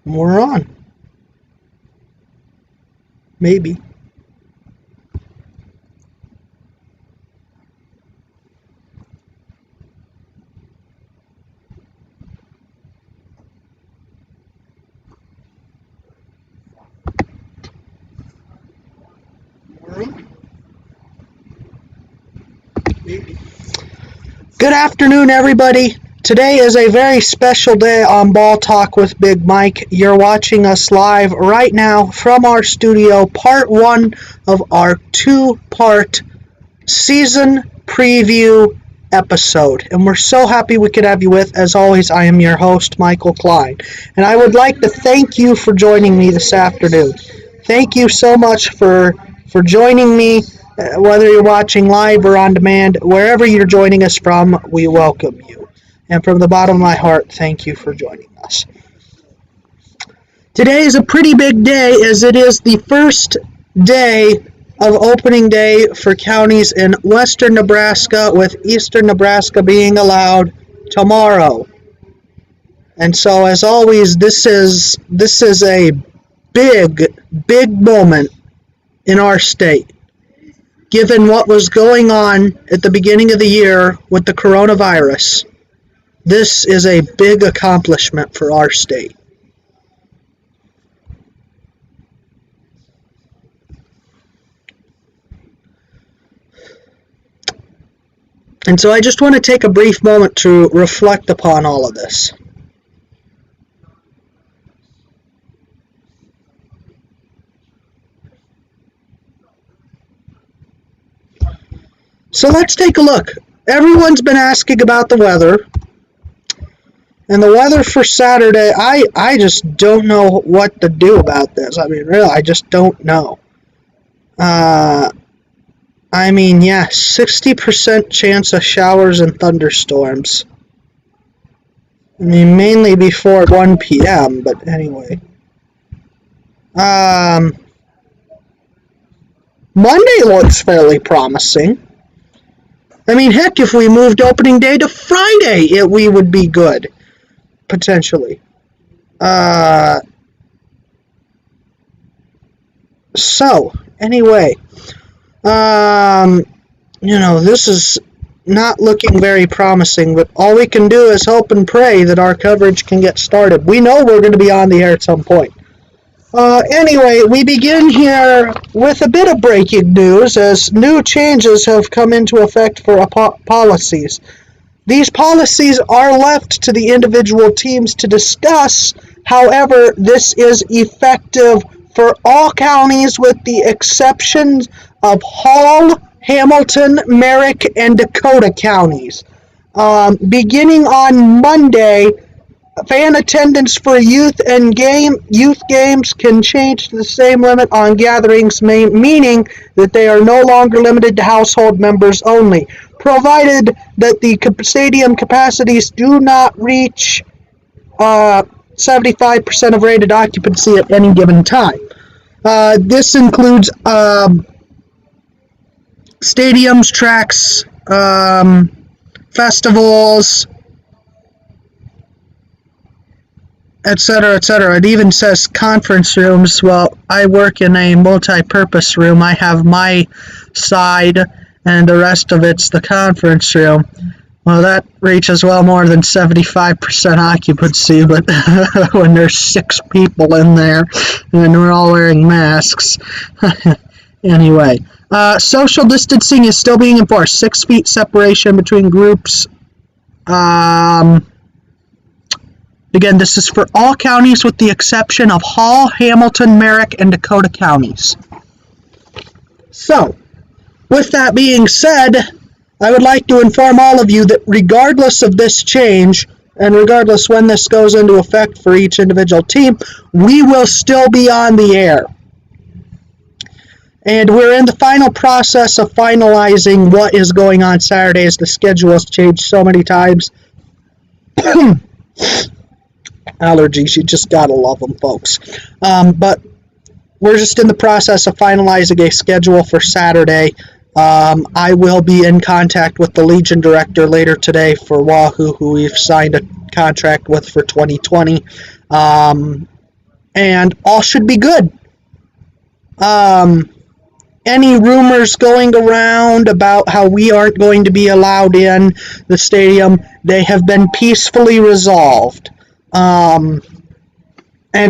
We're on. Maybe. Maybe. Good afternoon, everybody. Today is a very special day on Ball Talk with Big Mike. You're watching us live right now from our studio, part one of our two-part season preview episode. And we're so happy we could have you with. As always, I am your host, Michael Klein. And I would like to thank you for joining me this afternoon. Thank you so much for joining me, whether you're watching live or on demand. Wherever you're joining us from, we welcome you. And from the bottom of my heart, thank you for joining us. Today is a pretty big day, as it is the first day of opening day for counties in western Nebraska, with eastern Nebraska being allowed tomorrow. And so, as always, this is a big moment in our state, given what was going on at the beginning of the year with the coronavirus. This is a big accomplishment for our state. And so I just want to take a brief moment to reflect upon all of this. So let's take a look. Everyone's been asking about the weather. And the weather for Saturday, I just don't know what to do about this. I mean, really, I just don't know. 60% chance of showers and thunderstorms. I mean, mainly before 1 p.m., but anyway. Monday looks fairly promising. I mean, heck, if we moved opening day to Friday, we would be good. Potentially. So, anyway, this is not looking very promising, but all we can do is hope and pray that our coverage can get started. We know we're going to be on the air at some point. Anyway, we begin here with a bit of breaking news, as new changes have come into effect for policies. These policies are left to the individual teams to discuss. However, this is effective for all counties with the exceptions of Hall, Hamilton, Merrick, and Dakota counties. Beginning on Monday, fan attendance for youth games can change to the same limit on gatherings, meaning that they are no longer limited to household members only, provided that the stadium capacities do not reach 75% of rated occupancy at any given time. This includes stadiums, tracks, festivals, etc., etc. It even says conference rooms. Well, I work in a multi-purpose room. I have my side, and the rest of it's the conference room. Well, that reaches well more than 75% occupancy, but when there's 6 people in there, and we're all wearing masks. Anyway, social distancing is still being enforced. 6 feet separation between groups. Again, this is for all counties with the exception of Hall, Hamilton, Merrick, and Dakota counties. So, with that being said, I would like to inform all of you that regardless of this change, and regardless when this goes into effect for each individual team, we will still be on the air. And we're in the final process of finalizing what is going on Saturday, as the schedule has changed so many times. Allergies, you just gotta love them, folks. But we're just in the process of finalizing a schedule for Saturday. I will be in contact with the Legion director later today for Wahoo, who we've signed a contract with for 2020. and all should be good. Any rumors going around about how we aren't going to be allowed in the stadium, they have been peacefully resolved. And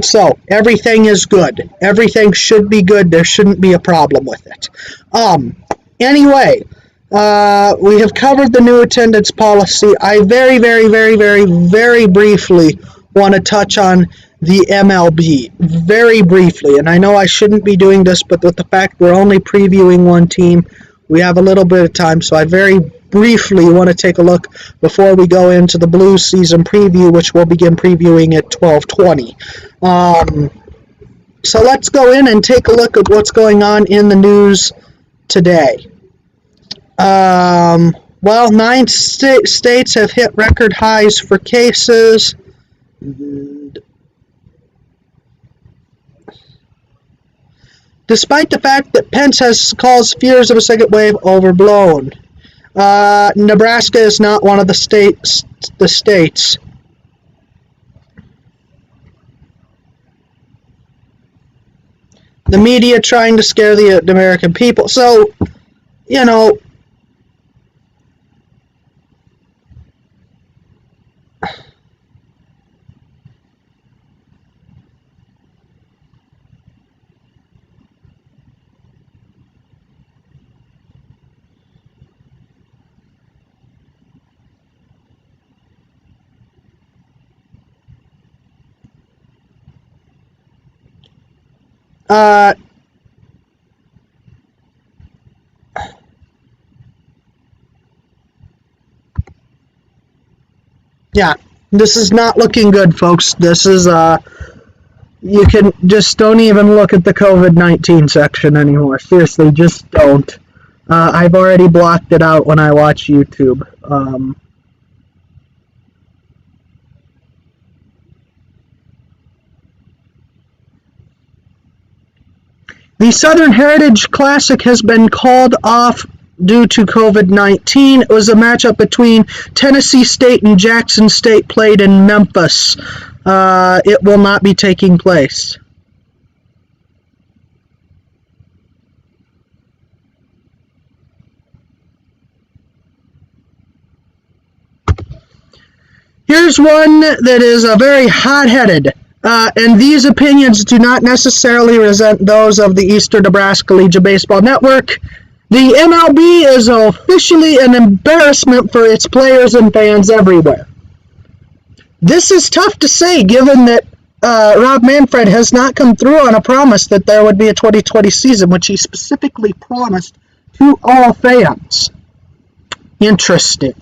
so, everything is good. Everything should be good. There shouldn't be a problem with it. Anyway, we have covered the new attendance policy. I very, very, very, very, very briefly want to touch on the MLB, very briefly. And I know I shouldn't be doing this, but with the fact we're only previewing one team, we have a little bit of time, so I very briefly want to take a look before we go into the Blues season preview, which we'll begin previewing at 12:20. So let's go in and take a look at what's going on in the news today. Well, 9 states have hit record highs for cases. Despite the fact that Pence has caused fears of a second wave overblown. Nebraska is not one of the states. The media trying to scare the American people. So, you know, yeah, this is not looking good, folks. This is, you can just don't even look at the COVID-19 section anymore. Seriously, just don't. I've already blocked it out when I watch YouTube. The Southern Heritage Classic has been called off due to COVID-19. It was a matchup between Tennessee State and Jackson State, played in Memphis. It will not be taking place. Here's one that is a very hot-headed. And these opinions do not necessarily resent those of the Eastern Nebraska Legion Baseball Network. The MLB is officially an embarrassment for its players and fans everywhere. This is tough to say, given that Rob Manfred has not come through on a promise that there would be a 2020 season, which he specifically promised to all fans. Interesting.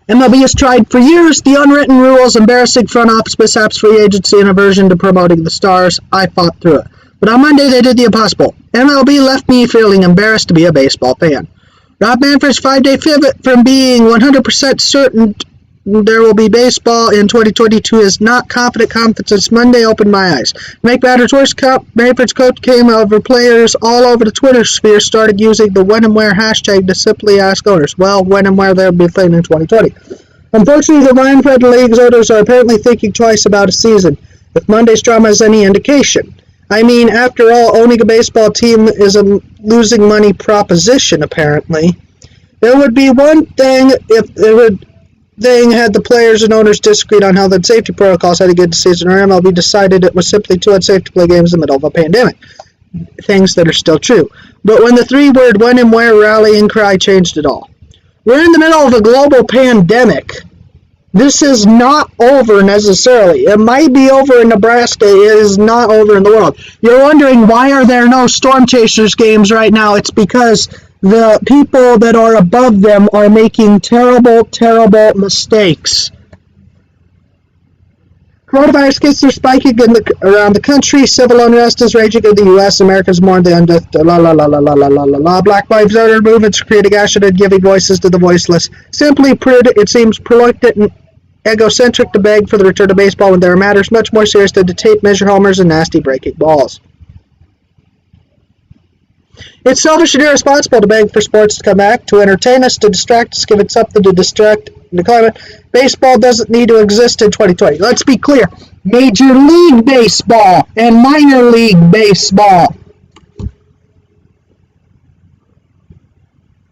MLB has tried for years the unwritten rules, embarrassing front office mishaps, free agency, and aversion to promoting the stars. I fought through it. But on Monday, they did the impossible. MLB left me feeling embarrassed to be a baseball fan. Rob Manfred's 5-day pivot from being 100% certain there will be baseball in 2022 is not confident confidence. Monday opened my eyes. To make matters worse, Manfred's coach came over players all over the Twitter sphere, started using the when and where hashtag to simply ask owners, well, when and where they'll be playing in 2020. Unfortunately, the Manfred League's owners are apparently thinking twice about a season, if Monday's drama is any indication. I mean, after all, owning a baseball team is a losing money proposition, apparently. It would be one thing if had the players and owners disagreed on how the safety protocols had to get to season, or MLB decided it was simply too unsafe to play games in the middle of a pandemic. Things that are still true. But when the three-word when and where rallying cry changed it all. We're in the middle of a global pandemic. This is not over necessarily. It might be over in Nebraska. It is not over in the world. You're wondering, why are there no Storm Chasers games right now? It's because the people that are above them are making terrible, terrible mistakes. Coronavirus cases are spiking around the country. Civil unrest is raging in the U.S. Americans mourn the undeath. Black Lives Matter movements creating action and giving voices to the voiceless. Simply put, it seems reluctant and egocentric to beg for the return of baseball when there are matters much more serious than to tape measure homers and nasty breaking balls. It's selfish and irresponsible to beg for sports to come back, to entertain us, to distract us, give it something to distract the climate. Baseball doesn't need to exist in 2020. Let's be clear. Major League Baseball and Minor League Baseball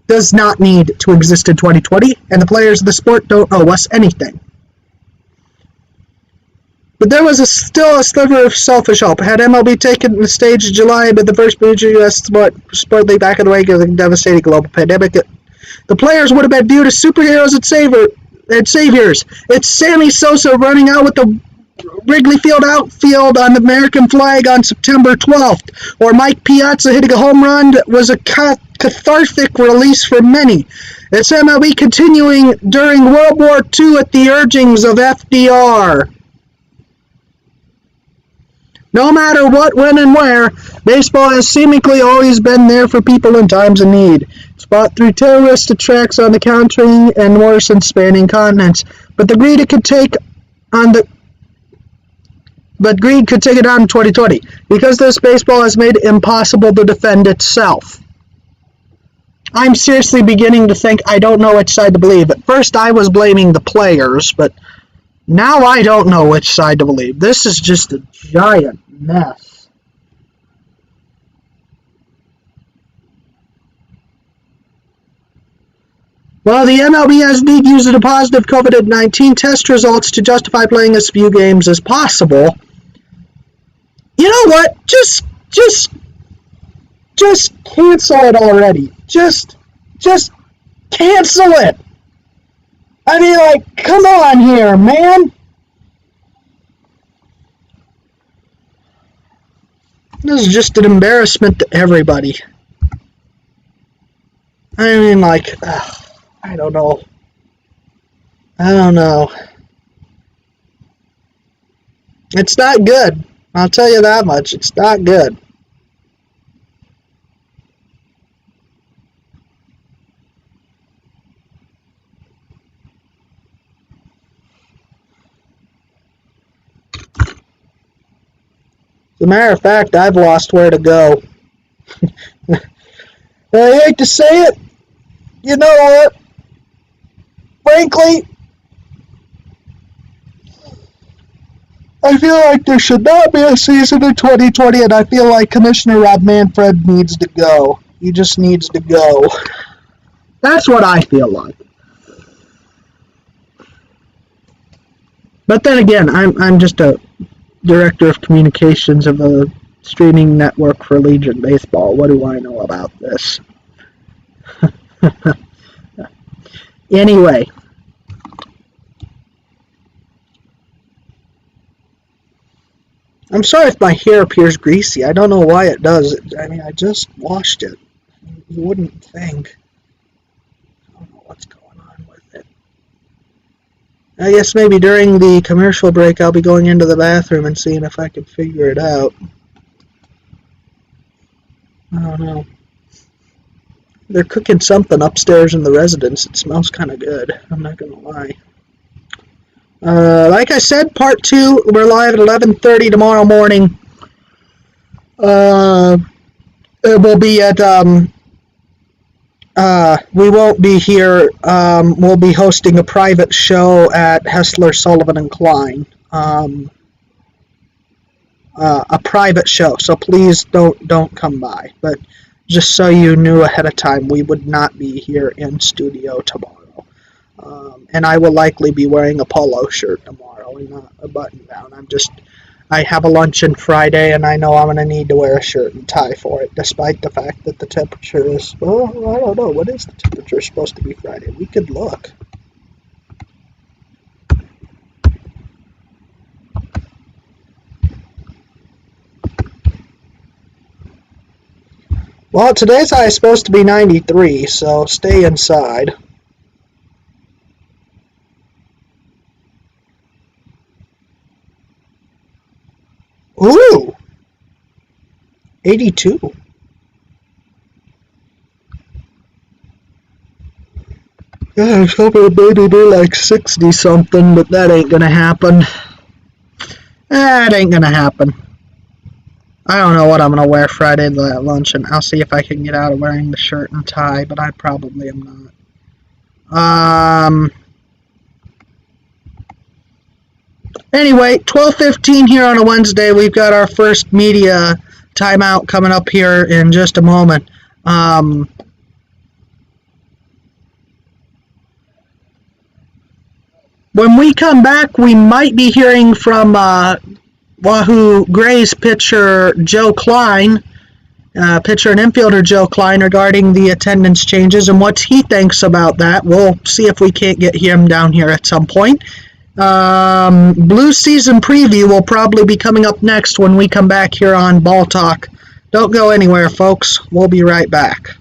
does not need to exist in 2020, and the players of the sport don't owe us anything. But there was still a sliver of selfish hope. Had MLB taken the stage in July, but the first major U.S. sport league back in the wake of the devastating global pandemic, the players would have been viewed as superheroes and saviors. It's Sammy Sosa running out with the Wrigley Field outfield on the American flag on September 12th, or Mike Piazza hitting a home run that was a cathartic release for many. It's MLB continuing during World War II at the urgings of FDR. No matter what, when, and where, baseball has seemingly always been there for people in times of need. It's fought through terrorist attacks on the country and wars in spanning continents. But greed could take it on in 2020, because this baseball has made it impossible to defend itself. I'm seriously beginning to think I don't know which side to believe. At first I was blaming the players, but now I don't know which side to believe. This is just a giant mess. Well, the MLB has indeed used the positive COVID-19 test results to justify playing as few games as possible. You know what? Just cancel it already. Just cancel it. I mean, like, come on here, man. This is just an embarrassment to everybody. I mean, like, I don't know. It's not good. I'll tell you that much. It's not good. As a matter of fact, I've lost where to go. I hate to say it. You know what? Frankly, I feel like there should not be a season in 2020, and I feel like Commissioner Rob Manfred needs to go. He just needs to go. That's what I feel like. But then again, I'm just a director of communications of a streaming network for Legion Baseball. What do I know about this? Anyway. I'm sorry if my hair appears greasy. I don't know why it does. I mean, I just washed it. You wouldn't think. I don't know what's going on with it. I guess maybe during the commercial break I'll be going into the bathroom and seeing if I can figure it out. I don't know. They're cooking something upstairs in the residence. It smells kind of good. I'm not going to lie. Like I said, part 2, we're live at 11:30 tomorrow morning. It will be at, we won't be here. We'll be hosting a private show at Hessler, Sullivan, and Klein. A private show, so please don't come by. But just so you knew ahead of time, we would not be here in studio tomorrow. And I will likely be wearing a polo shirt tomorrow and not a button down. I have a luncheon Friday, and I know I'm going to need to wear a shirt and tie for it, despite the fact that the temperature is, well, I don't know. What is the temperature supposed to be Friday? We could look. Well, today's high is supposed to be 93, so stay inside. Ooh! 82. Yeah, I was hoping it'd maybe be like 60 something, but that ain't gonna happen. That ain't gonna happen. I don't know what I'm gonna wear Friday to that luncheon. I'll see if I can get out of wearing the shirt and tie, but I probably am not. Anyway, 12:15 here on a Wednesday. We've got our first media timeout coming up here in just a moment. When we come back, we might be hearing from Wahoo Grays pitcher Joe Klein, pitcher and infielder Joe Klein, regarding the attendance changes and what he thinks about that. We'll see if we can't get him down here at some point. Blue season preview will probably be coming up next when we come back here on Ball Talk. Don't go anywhere, folks. We'll be right back.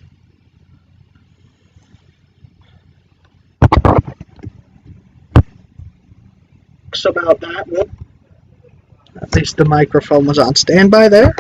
About that. At least the microphone was on standby there.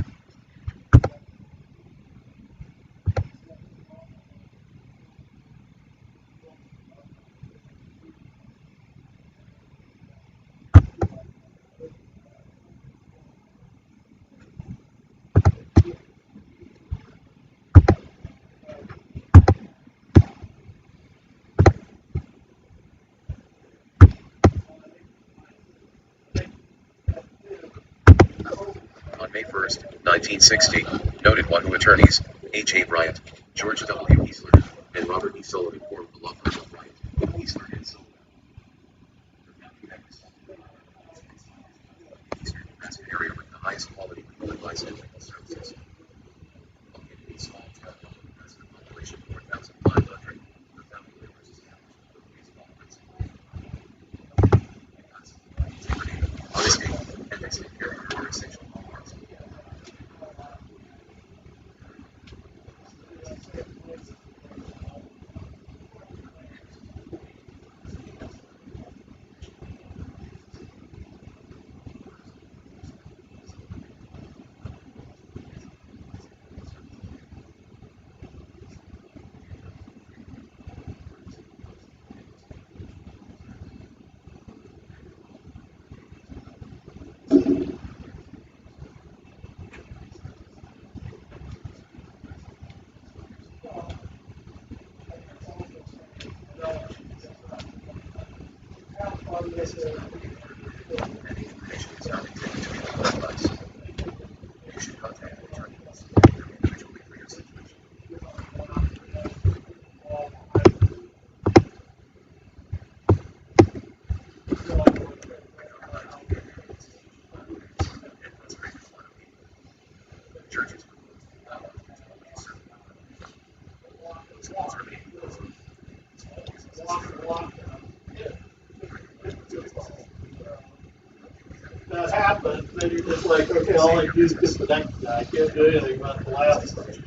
On May 1st, 1960, noted Wahoo attorneys H.A. Bryant, George W. Easler, and Robert E. Sullivan formed the law firm of Bryant, Easler, and Sullivan. Eastern Nebraska area with the highest quality legal advice and legal services. Located in a small town, Nebraska population 4,500, the family members established the baseball principle. Integrity, honesty, ethics, and character are essential hallmarks of the law. Any information is not intended to be legal advice. You should contact an attorney individually for your situation. Churches that happens, then you're just like, okay, all I do is get the next guy. I can't do anything about the last person.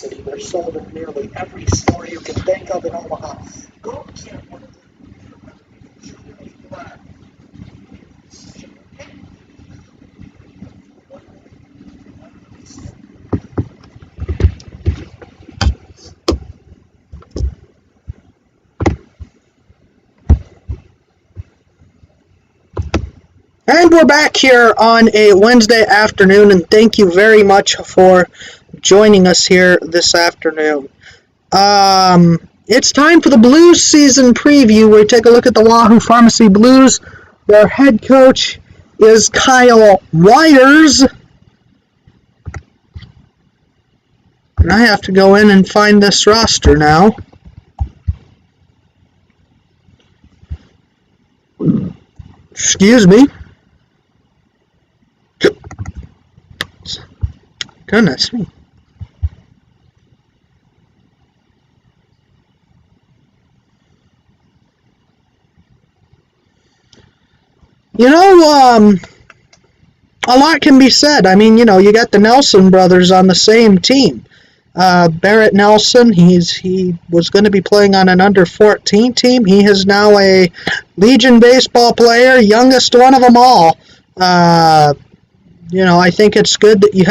publicity. They're sold in nearly every store you can think of in Omaha. Go get one of them. And we're back here on a Wednesday afternoon, and thank you very much for joining us here this afternoon. It's time for the Blues season preview, where we take a look at the Wahoo Pharmacy Blues. Their head coach is Kyle Wires. And I have to go in and find this roster now. Excuse me. Goodness me. You know, a lot can be said. I mean, you know, you got the Nelson brothers on the same team. Barrett Nelson, he was going to be playing on an under-14 team. He is now a Legion baseball player, youngest one of them all. You know, I think it's good that you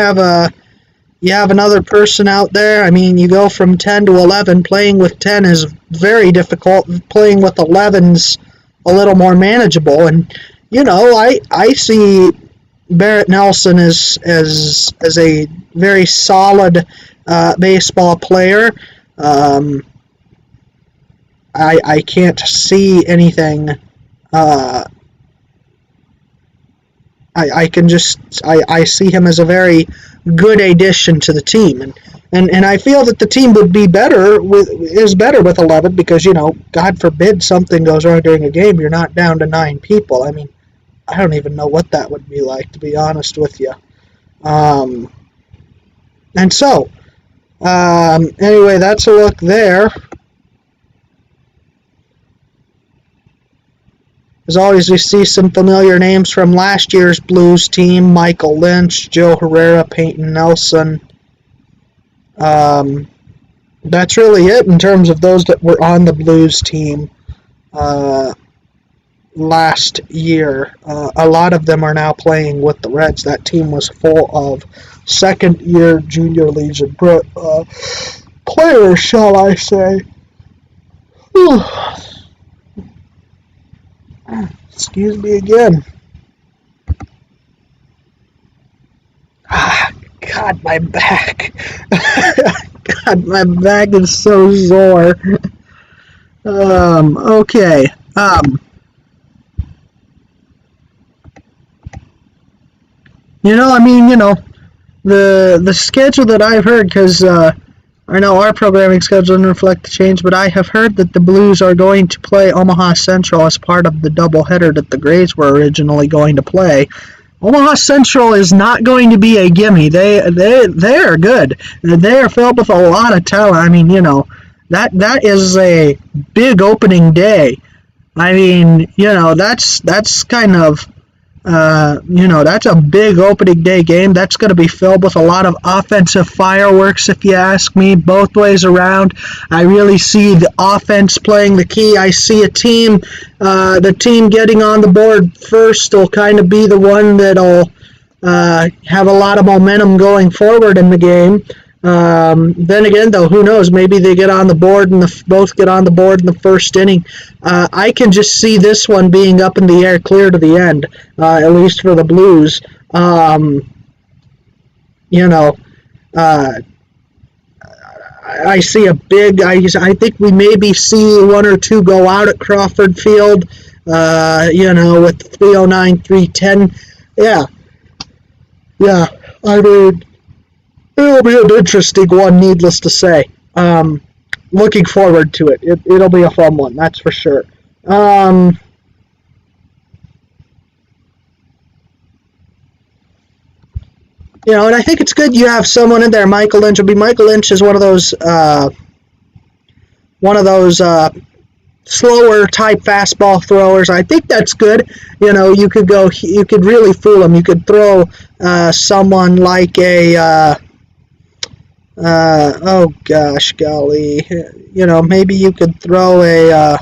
have another person out there. I mean, you go from 10 to 11. Playing with 10 is very difficult. Playing with 11's a little more manageable. And, you know, I see Barrett Nelson as a very solid baseball player. I can't see anything. I see him as a very good addition to the team, and I feel that the team would be better with 11, because, you know, God forbid something goes wrong during a game, you're not down to 9 people. I mean, I don't even know what that would be like, to be honest with you. And so, anyway, that's a look there. As always, we see some familiar names from last year's Blues team: Michael Lynch, Joe Herrera, Peyton Nelson. That's really it in terms of those that were on the Blues team last year. A lot of them are now playing with the Reds. That team was full of second-year Junior Legion players, shall I say. Whew. Excuse me again. God, my back. God, my back is so sore. Okay. You know, I mean, you know, the schedule that I've heard, because I know our programming schedule doesn't reflect the change, but I have heard that the Blues are going to play Omaha Central as part of the doubleheader that the Grays were originally going to play. Omaha Central is not going to be a gimme. They are good. They are filled with a lot of talent. I mean, you know, that is a big opening day. I mean, you know, that's kind of, you know, that's a big opening day game. That's going to be filled with a lot of offensive fireworks, if you ask me, both ways around. I really see the offense playing the key. I see the team getting on the board first will kind of be the one that'll have a lot of momentum going forward in the game. Then again, though, who knows? Maybe they get on the board and both get on the board in the first inning. I can just see this one being up in the air clear to the end, at least for the Blues. You know, I see a big. I think we maybe see one or two go out at Crawford Field. You know, with 309, 310. Yeah. I mean, it'll be an interesting one, needless to say. Looking forward to it. It'll be a fun one, that's for sure. You know, and I think it's good you have someone in there. Michael Lynch is one of those slower type fastball throwers. I think that's good. You know, you could really fool him. You could throw someone like a Oh gosh, golly. Maybe you could throw a.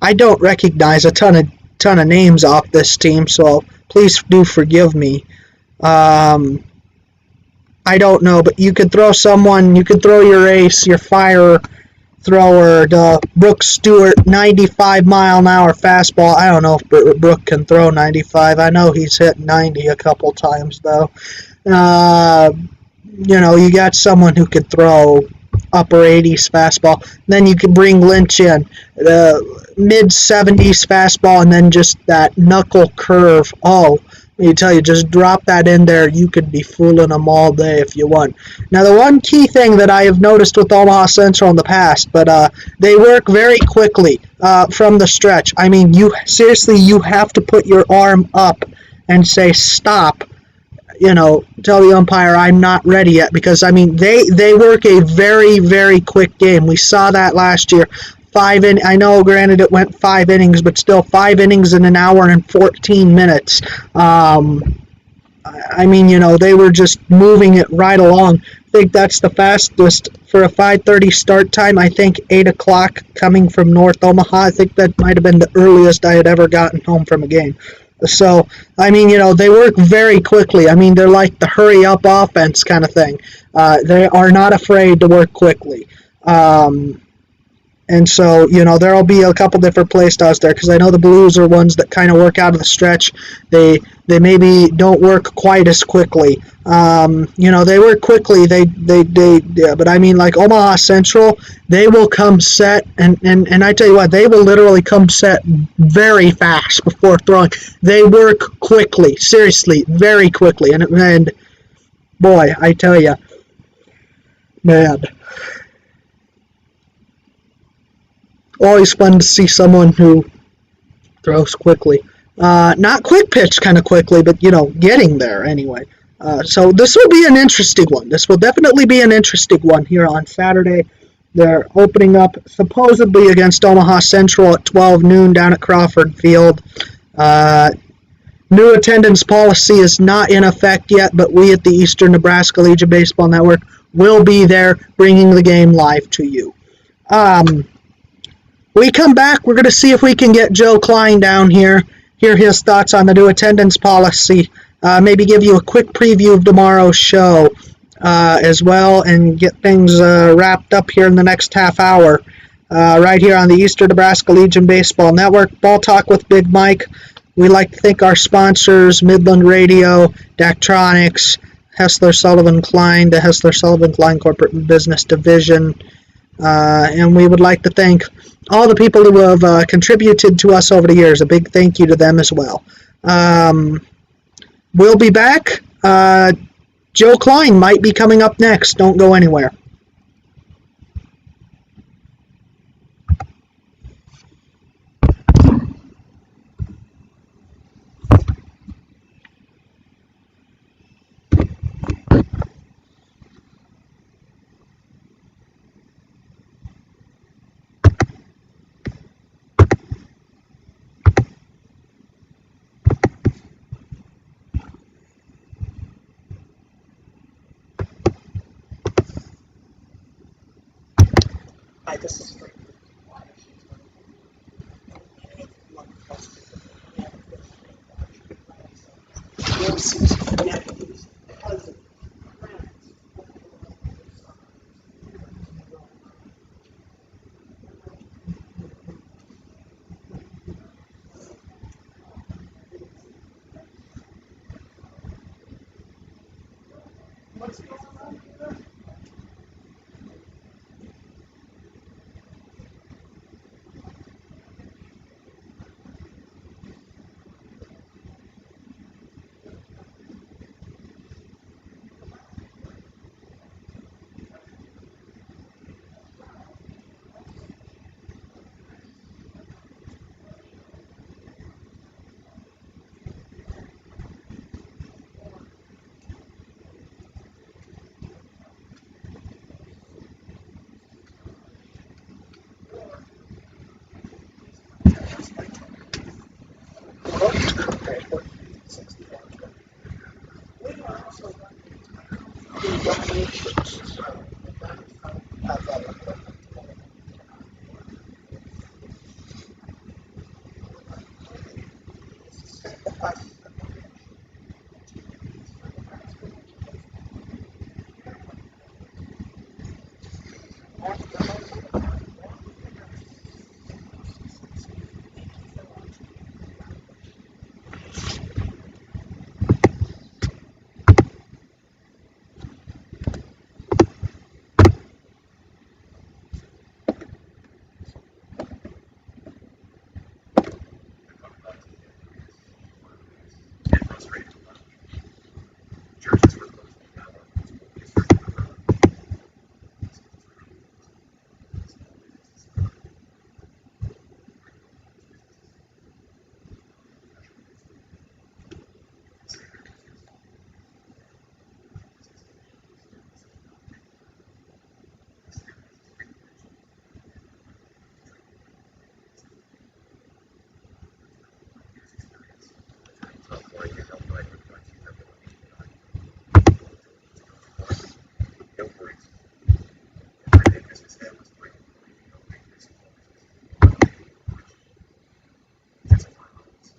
I don't recognize a ton of names off this team, so please do forgive me. Um, I don't know, but you could throw someone. You could throw your ace, your fire thrower, the Brooks Stewart 95-mile-an-hour fastball. I don't know if Brook can throw 95. I know he's hit 90 a couple times though. Uh, you got someone who could throw upper 80s fastball. Then you could bring Lynch in, the mid 70s fastball, and then just that knuckle curve. Oh, let me tell you, just drop that in there. You could be fooling them all day if you want. Now, the one key thing that I have noticed with Omaha Central in the past, but they work very quickly from the stretch. I mean, you have to put your arm up and say stop, tell the umpire I'm not ready yet, because I mean they work a very, very quick game. We saw that last year. I know, granted, it went 5 innings, but still 5 innings in an hour and 14 minutes. I mean, they were just moving it right along. I think that's the fastest for a 5:30 start time. I think 8 o'clock coming from North Omaha. I think that might have been the earliest I had ever gotten home from a game. So, I mean, they work very quickly. I mean, they're like the hurry up offense kind of thing. They are not afraid to work quickly. And so, there'll be a couple different play styles there, because I know the Blues are ones that kind of work out of the stretch. They maybe don't work quite as quickly. They work quickly. Yeah, but I mean, like Omaha Central, they will come set, and I tell you what, they will literally come set very fast before throwing. They work quickly, seriously, very quickly, and boy, I tell you, man. Always fun to see someone who throws quickly. Not quick pitch kind of quickly, but, getting there anyway. So this will be an interesting one. This will definitely be an interesting one here on Saturday. They're opening up supposedly against Omaha Central at 12 noon down at Crawford Field. New attendance policy is not in effect yet, but we at the Eastern Nebraska Legion Baseball Network will be there bringing the game live to you. We come back, we're going to see if we can get Joe Klein down here, hear his thoughts on the new attendance policy, maybe give you a quick preview of tomorrow's show as well, and get things wrapped up here in the next half hour. Right here on the Eastern Nebraska Legion Baseball Network. Ball Talk with Big Mike. We like to thank our sponsors, Midland Radio, Daktronics, Hessler Sullivan Klein, the Hessler Sullivan Klein Corporate Business Division. And we would like to thank all the people who have contributed to us over the years. A big thank you to them as well. We'll be back. Joe Klein might be coming up next. Don't go anywhere. Hi, this is Frank. and frustrated to watch. Churches were closed in power. No worries. Every day business had was great. Just a fine office.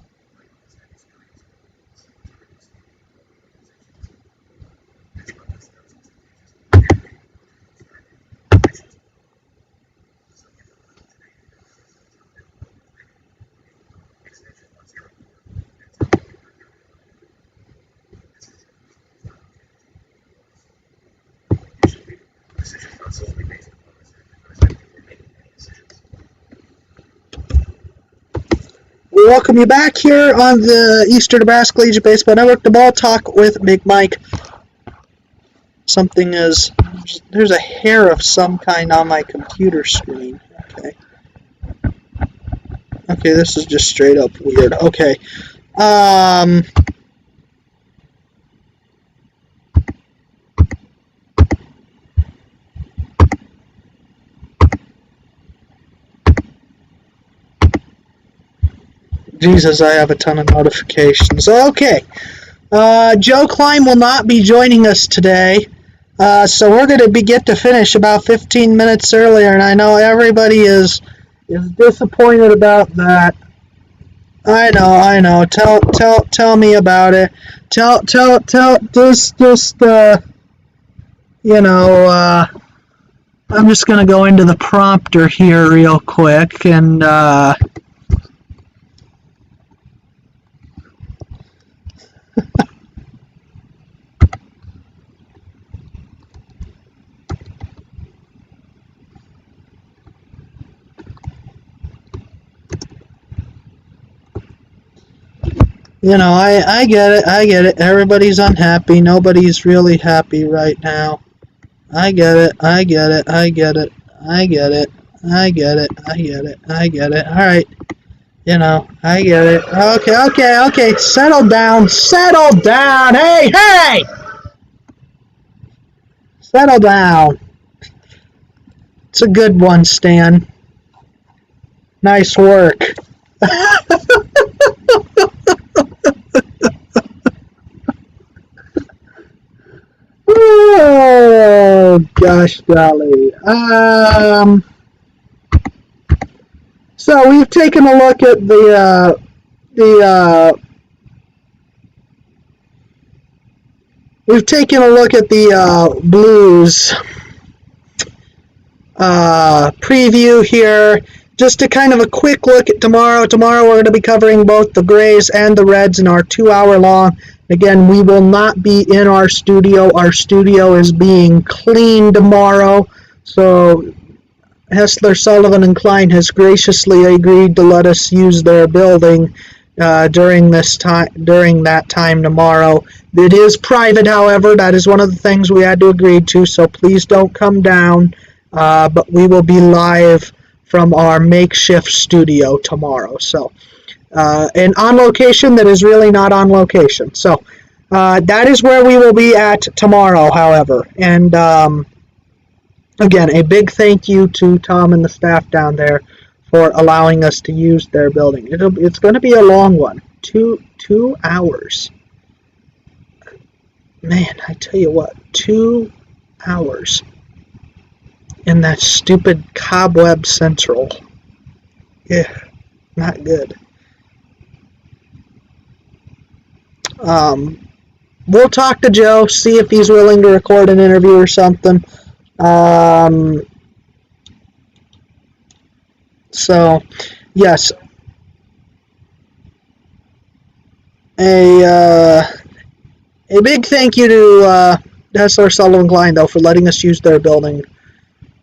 Decisions not solely based upon this exercise before making any decisions. We welcome you back here on the Eastern Nebraska Legion Baseball Network, the Ball Talk with Big Mike. Something is, there's a hair of some kind on my computer screen. Okay, this is just straight up weird. Okay. Jesus, I have a ton of notifications. Okay. Joe Klein will not be joining us today. So we're going to get to finish about 15 minutes earlier, and I know everybody is disappointed about that. I know. Tell me about it. I'm just going to go into the prompter here real quick, and, I get it. Everybody's unhappy. Nobody's really happy right now. I get it. Alright. I get it. Okay. Settle down. Hey! Settle down. It's a good one, Stan. Nice work. Oh, gosh golly. So we've taken a look at the Blues preview here. Just a kind of a quick look at tomorrow. Tomorrow we're going to be covering both the Grays and the Reds in our 2-hour long. Again, we will not be in our studio. Our studio is being cleaned tomorrow. So Hessler, Sullivan, and Klein has graciously agreed to let us use their building during that time tomorrow. It is private, however. That is one of the things we had to agree to, so please don't come down. But we will be live from our makeshift studio tomorrow. So, and on location that is really not on location. So, that is where we will be at tomorrow, however. And again, a big thank you to Tom and the staff down there for allowing us to use their building. It's going to be a long one. 2 hours. Man, I tell you what, 2 hours in that stupid Cobweb Central. Yeah, not good. We'll talk to Joe, see if he's willing to record an interview or something. So, yes, a big thank you to Hessler Sullivan Klein, though, for letting us use their building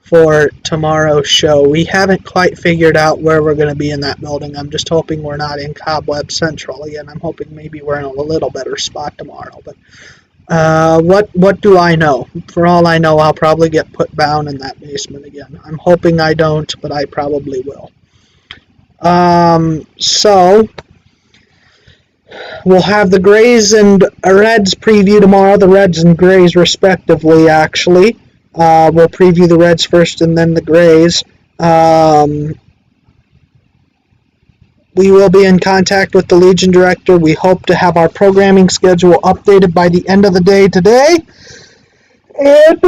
for tomorrow's show. We haven't quite figured out where we're going to be in that building. I'm just hoping we're not in Cobweb Central again. I'm hoping maybe we're in a little better spot tomorrow. But what do I know? For all I know, I'll probably get put down in that basement again. I'm hoping I don't, but I probably will. So we'll have the Grays and Reds preview tomorrow, the Reds and Grays respectively, actually. We'll preview the Reds first and then the Grays. We will be in contact with the Legion director. We hope to have our programming schedule updated by the end of the day today. And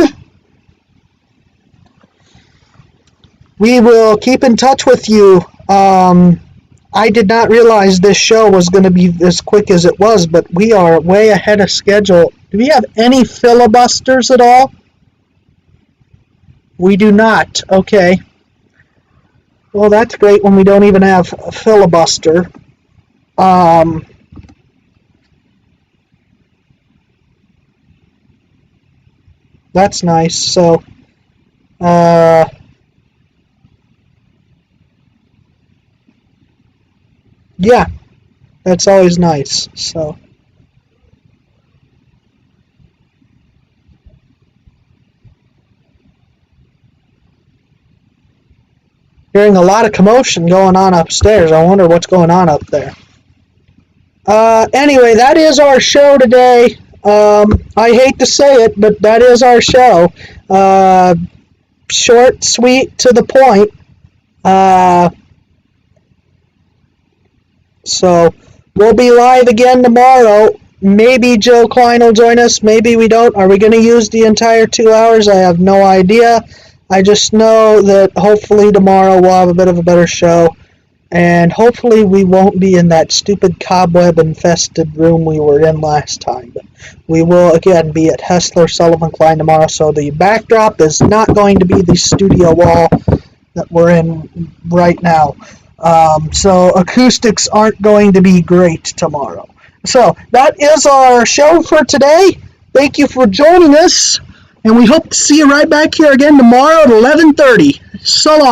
we will keep in touch with you. I did not realize this show was going to be as quick as it was, but we are way ahead of schedule. Do we have any filibusters at all? We do not. Okay. Well, that's great when we don't even have a filibuster. That's nice. So, yeah, that's always nice. So, hearing a lot of commotion going on upstairs. I wonder what's going on up there. Anyway, that is our show today. I hate to say it, but that is our show. Short, sweet, to the point. So we'll be live again tomorrow. Maybe Joe Klein will join us. Maybe we don't. Are we going to use the entire 2 hours? I have no idea. I just know that hopefully tomorrow we'll have a bit of a better show. And hopefully we won't be in that stupid cobweb-infested room we were in last time. But we will, again, be at Hessler Sullivan Klein tomorrow. So the backdrop is not going to be the studio wall that we're in right now. So acoustics aren't going to be great tomorrow. So that is our show for today. Thank you for joining us. And we hope to see you right back here again tomorrow at 11:30. So long.